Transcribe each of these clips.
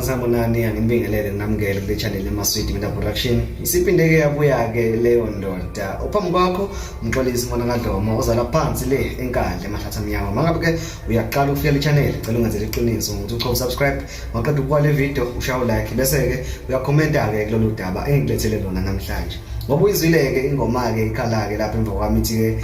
Sanibonani angimbingelele namukele kule channel eMaswidi Media Production. Isiphindeke yabuya ke leyo ndoda. Uphambi kwakho umxolisi Mona kaDlomo ozala phansi le enkandla emahlathi amnyama. Mangabe ke uyaqala ukufika le channel, cela ungenzele iqiniso ukuthi uqhubeka subscribe, maqeda ukubona le video ushaye like bese ke uyakhomenta ke kulolu daba engilethele lona namhlanje. Ngoba uyizwile ke ingoma ke ikhala ke lapha emva kwami ithi ke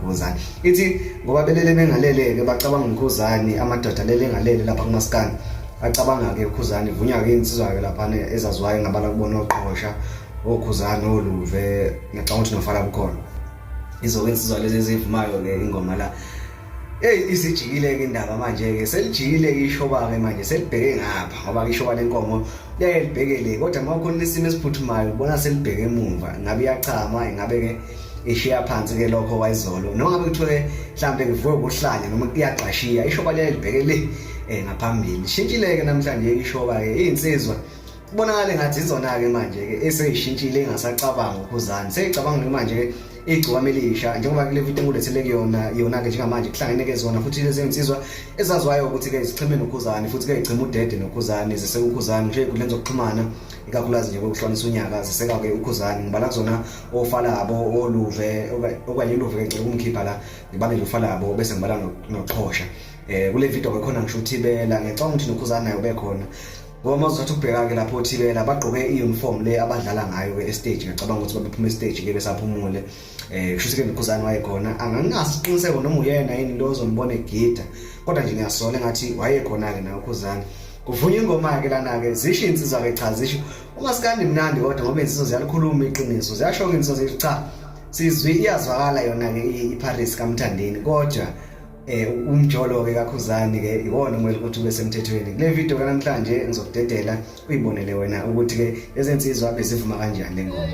Khuzani. Ithi ngoba belele bengaleleke bacabanga uKhuzani amadoda lele ngalele lapha kuMaskandi. Acabanga ke uKhuzani ivunya ke insizwa ke lapha ezaziwayo ngabala kubona oqhosha oKhuzani oluve ngicabanga ukuthi nofala bukhona. Izoke insizwa lezi ezivumayo ke ingoma la. Isijikile ke indaba manje ke selijikile ishoba ke manje selibheke ngapha ngoba ishoba lenkomo lelibhekele kodwa makukhona isimo esiphuthumayo ubona selibheke emuva ngabe iyachama ingabe ke ishiya phansi ke lokho wayizolo noma ngabe kuthiwe mhlambe kuvuka ukuhlanya noma iyaqashiya ishoba lelibhekele ngaphambili shintshile ke namhlanje ishoba ke insizwa kubonakala ngathi izona ke manje ke eseyishintshile engasacabanga uKhuzani seyicabanga manje ke igcwame elisha njengoba kule video engulethele yona ke njengamanje kuhlangeneke zona futhi lezi insizwa ezaziwayo ukuthi ke izichimene uKhuzani futhi ke igcima udede noKhuzani ziseke uKhuzani nje kulenzo zokuxhumana ikakhulukazi nje kokuhlonisa unyaka ziseka ke uKhuzani ngibala kuzona ofalabo oluve okanye uluve ke kumkhipha la ngibale nje ofalabo bese ngibala noqhosha kule video ke khona ngisho uThibela ngicabanga ukuthi noKhuzani nayo bekhona ngoba mazothi ubheka ke lapho Thibela bagqoke iuniform le abadlala ngayo ke stage ngicabanga ukuthi babephuma stage ke besaphumule kusho ke noKhuzani wayekhona angangasiqiniseko noma uyena yini lo ozombona egida kodwa nje ngiyasola ngathi wayekhona ke nayo uKhuzani kuvunya ingoma ke lana ke zisho insizwa ke cha zisho uMaskandi mnandi kodwa ngoba insizwa ziyalikhuluma iqiniso ziyasho ke insizwa zithi cha sizwi iyazwakala yona ke iParis kaMthandeni kodwa umjolo ke kaKhuzani ke iwona kumele ukuthi ube semthethweni kule video ke namhlanje ngizokudedela uyibonele wena ukuthi ke lezi insizwa bezivuma kanjani le ngoma.